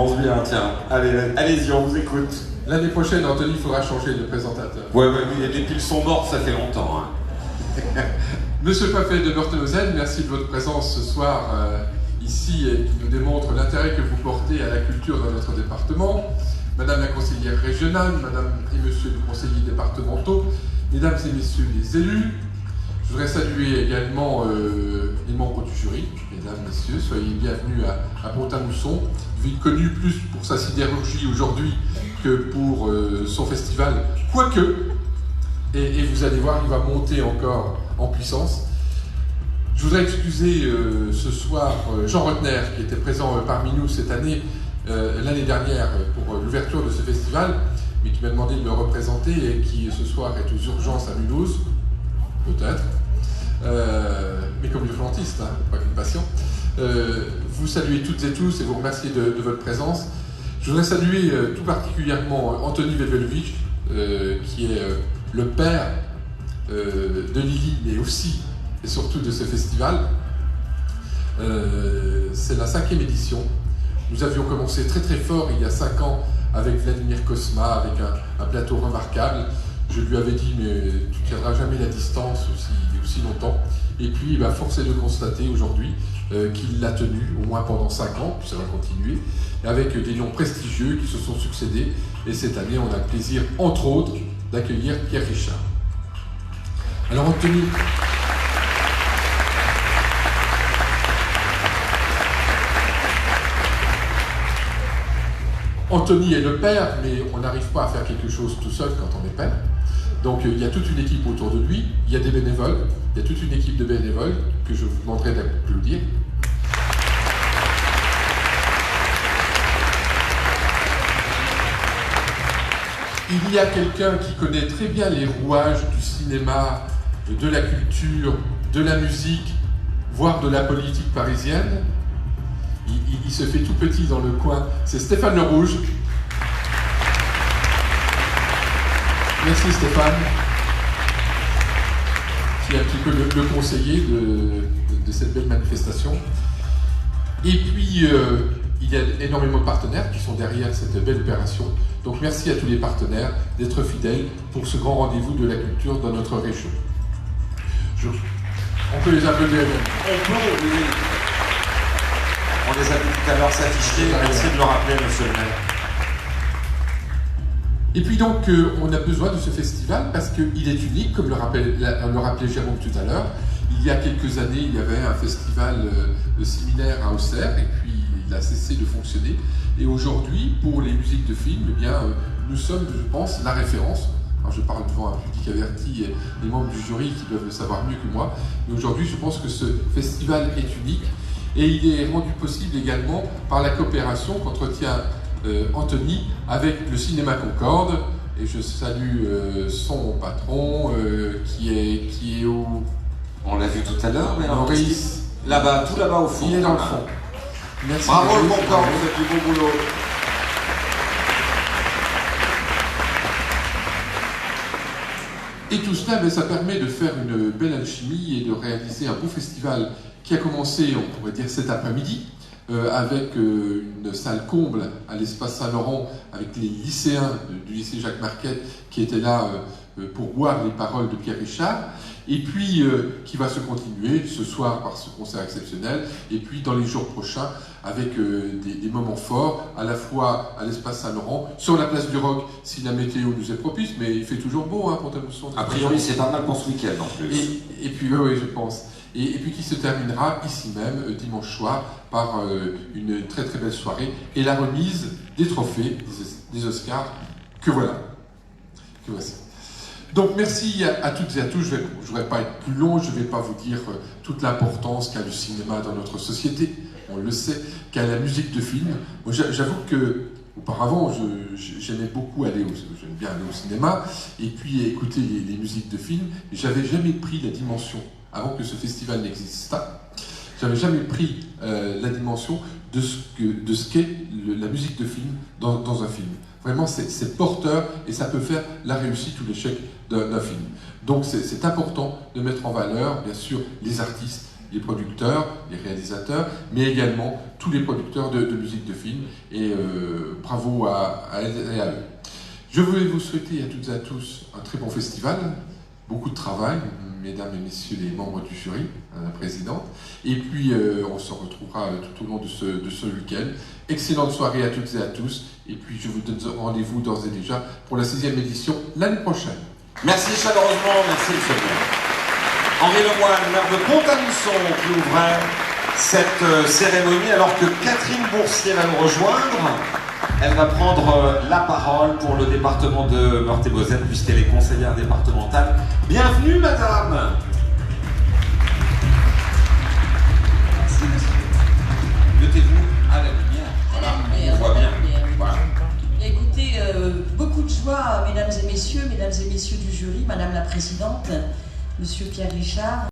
commence bien, tiens. Allez, allez-y, on vous écoute. L'année prochaine, Anthony, il faudra changer de présentateur. Ouais, les piles sont mortes, ça fait longtemps. Hein. Monsieur le préfet de Meurthe-et-Moselle, merci de votre présence ce soir ici et qui nous démontre l'intérêt que vous portez à la culture dans notre département. Madame la conseillère régionale, Madame et Monsieur les conseillers départementaux, Mesdames et Messieurs les élus, je voudrais saluer également les membres du jury. Mesdames, Messieurs, soyez bienvenus à Pont-à-Mousson, ville connue plus pour sa sidérurgie aujourd'hui que pour son festival, quoique, et vous allez voir, il va monter encore en puissance. Je voudrais excuser ce soir Jean Rotner, qui était présent parmi nous cette année, l'année dernière, pour l'ouverture de ce festival, mais qui m'a demandé de me représenter et qui ce soir est aux urgences à Mulhouse, peut-être, mais comme urgentiste, hein, pas qu'une patient. Vous saluez toutes et tous et vous remercier de votre présence. Je voudrais saluer tout particulièrement Anthony Vevelovich, qui est le père de Lily, mais aussi et surtout de ce festival. C'est la 5e édition. Nous avions commencé très très fort il y a 5 ans avec Vladimir Kosma, avec un plateau remarquable. Je lui avais dit, mais tu ne tiendras jamais la distance aussi longtemps. Et puis, force est de constater aujourd'hui qu'il l'a tenu, au moins pendant 5 ans, puis ça va continuer, avec des noms prestigieux qui se sont succédés. Et cette année, on a le plaisir, entre autres, d'accueillir Pierre Richard. Alors, Anthony est le père, mais on n'arrive pas à faire quelque chose tout seul quand on est père. Donc il y a toute une équipe autour de lui, il y a des bénévoles, il y a toute une équipe de bénévoles que je vous demanderai d'applaudir. Il y a quelqu'un qui connaît très bien les rouages du cinéma, de la culture, de la musique, voire de la politique parisienne. Il se fait tout petit dans le coin, c'est Stéphane Le Rouge. Merci Stéphane, qui est un petit peu le conseiller de cette belle manifestation. Et puis, il y a énormément de partenaires qui sont derrière cette belle opération. Donc merci à tous les partenaires d'être fidèles pour ce grand rendez-vous de la culture dans notre région. On peut les applaudir. On peut, oui. On les a vu tout à l'heure s'afficher. Merci de le rappeler, monsieur le maire. Et puis donc, on a besoin de ce festival parce qu'il est unique, comme le rappelait Jérôme tout à l'heure. Il y a quelques années, il y avait un festival similaire à Auxerre, et puis il a cessé de fonctionner. Et aujourd'hui, pour les musiques de film, eh bien, nous sommes, je pense, la référence. Alors, je parle devant un public averti et les membres du jury qui doivent le savoir mieux que moi. Mais aujourd'hui, je pense que ce festival est unique. Et il est rendu possible également par la coopération qu'entretient Anthony avec le Cinéma Concorde. Et je salue son patron qui est au... On l'a vu tout à l'heure, mais Maurice. Là-bas, tout là-bas au fond. Il est dans le fond. Merci. Bravo le Concorde, vous faites du beau boulot. Et tout cela, ça permet de faire une belle alchimie et de réaliser un beau festival qui a commencé, on pourrait dire, cet après-midi, avec une salle comble à l'espace Saint-Laurent, avec les lycéens du lycée Jacques Marquette qui étaient là pour boire les paroles de Pierre Richard, et puis qui va se continuer ce soir par ce concert exceptionnel, et puis dans les jours prochains avec des moments forts, à la fois à l'espace Saint-Laurent, sur la place du Roc, si la météo nous est propice, mais il fait toujours beau, hein, Pont-à-Mousson. A priori, c'est pas mal pour ce week-end en plus. Et puis, oui, je pense. Et puis qui se terminera ici même, dimanche soir, par une très très belle soirée et la remise des trophées, des Oscars, que voilà. Que voici. Donc merci à toutes et à tous, je ne voudrais pas être plus long, je ne vais pas vous dire toute l'importance qu'a le cinéma dans notre société, on le sait, qu'a la musique de film. Moi, j'avoue que auparavant, j'aimais beaucoup j'aime bien aller au cinéma, et puis écouter les musiques de film, et j'avais jamais pris la dimension, avant que ce festival n'existât, j'avais jamais pris la dimension de ce qu'est la musique de film dans un film. Vraiment, c'est porteur et ça peut faire la réussite ou l'échec d'un film. Donc c'est important de mettre en valeur, bien sûr, les artistes les producteurs, les réalisateurs, mais également tous les producteurs de musique de film. Et bravo à elles et à eux. Je voulais vous souhaiter à toutes et à tous un très bon festival, beaucoup de travail, mesdames et messieurs les membres du jury, la présidente. Et puis on se retrouvera tout au long de ce week-end. Excellente soirée à toutes et à tous. Et puis je vous donne rendez-vous d'ores et déjà pour la 6e édition l'année prochaine. Merci chaleureusement, merci monsieur le maire. Henri Lemoine, maire de Pont-à-Mousson, qui ouvrait cette cérémonie, alors que Catherine Boursier va nous rejoindre. Elle va prendre la parole pour le département de Meurthe-et-Moselle, puisqu'elle est conseillère départementale. Bienvenue, madame. Merci, monsieur. Mettez-vous à la lumière. Voilà, on voit bien. Voilà. Écoutez, beaucoup de joie, mesdames et messieurs du jury, madame la présidente, monsieur Pierre Richard.